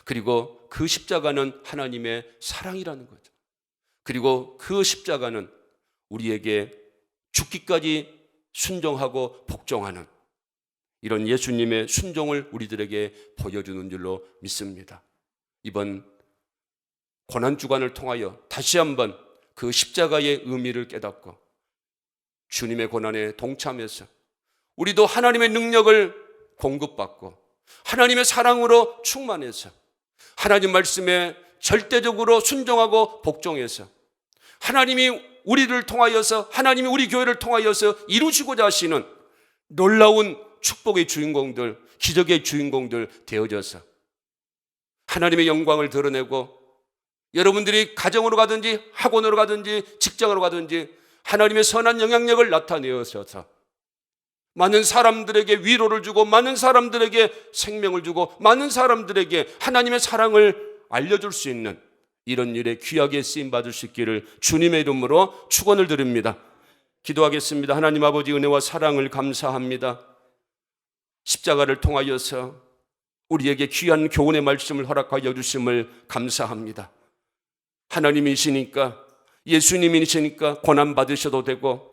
그리고 그 십자가는 하나님의 사랑이라는 거죠. 그리고 그 십자가는 우리에게 죽기까지 순종하고 복종하는 이런 예수님의 순종을 우리들에게 보여주는 줄로 믿습니다. 이번 고난주간을 통하여 다시 한번 그 십자가의 의미를 깨닫고 주님의 고난에 동참해서 우리도 하나님의 능력을 공급받고 하나님의 사랑으로 충만해서 하나님 말씀에 절대적으로 순종하고 복종해서 하나님이 우리를 통하여서, 하나님이 우리 교회를 통하여서 이루시고자 하시는 놀라운 축복의 주인공들, 기적의 주인공들 되어져서 하나님의 영광을 드러내고, 여러분들이 가정으로 가든지 학원으로 가든지 직장으로 가든지 하나님의 선한 영향력을 나타내어서 많은 사람들에게 위로를 주고 많은 사람들에게 생명을 주고 많은 사람들에게 하나님의 사랑을 알려줄 수 있는 이런 일에 귀하게 쓰임받을 수 있기를 주님의 이름으로 축원을 드립니다. 기도하겠습니다. 하나님 아버지, 은혜와 사랑을 감사합니다. 십자가를 통하여서 우리에게 귀한 교훈의 말씀을 허락하여 주심을 감사합니다. 하나님이시니까, 예수님이시니까 고난받으셔도 되고,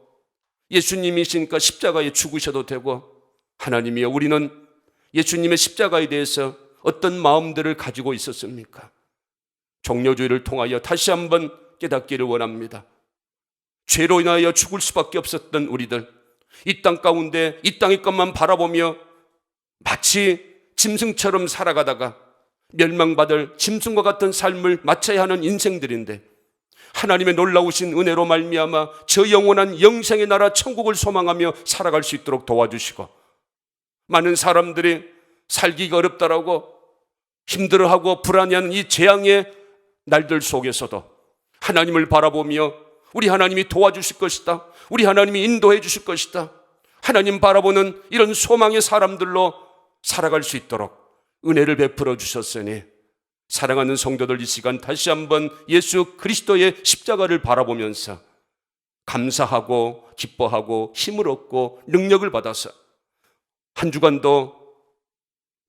예수님이시니까 십자가에 죽으셔도 되고, 하나님이여, 우리는 예수님의 십자가에 대해서 어떤 마음들을 가지고 있었습니까? 종료주의를 통하여 다시 한번 깨닫기를 원합니다. 죄로 인하여 죽을 수밖에 없었던 우리들, 이 땅 가운데 이 땅의 것만 바라보며 마치 짐승처럼 살아가다가 멸망받을 짐승과 같은 삶을 마쳐야 하는 인생들인데, 하나님의 놀라우신 은혜로 말미암아 저 영원한 영생의 나라 천국을 소망하며 살아갈 수 있도록 도와주시고, 많은 사람들이 살기가 어렵다라고 힘들어하고 불안해하는 이 재앙의 날들 속에서도 하나님을 바라보며 우리 하나님이 도와주실 것이다, 우리 하나님이 인도해 주실 것이다, 하나님 바라보는 이런 소망의 사람들로 살아갈 수 있도록 은혜를 베풀어 주셨으니, 사랑하는 성도들, 이 시간 다시 한번 예수 그리스도의 십자가를 바라보면서 감사하고 기뻐하고 힘을 얻고 능력을 받아서 한 주간도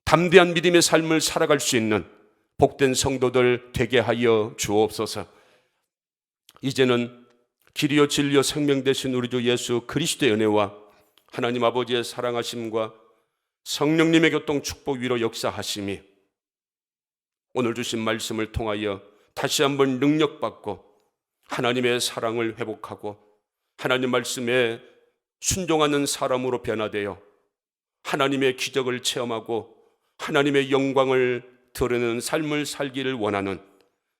담대한 믿음의 삶을 살아갈 수 있는 복된 성도들 되게 하여 주옵소서. 이제는 길이요 진리요 생명 되신 우리 주 예수 그리스도의 은혜와 하나님 아버지의 사랑하심과 성령님의 교통 축복 위로 역사하심이 오늘 주신 말씀을 통하여 다시 한번 능력받고 하나님의 사랑을 회복하고 하나님 말씀에 순종하는 사람으로 변화되어 하나님의 기적을 체험하고 하나님의 영광을 드러내는 삶을 살기를 원하는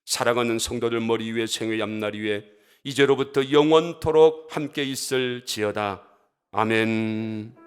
사랑하는 성도들 머리 위에 생의 앞날 위에 이제로부터 영원토록 함께 있을지어다. 아멘.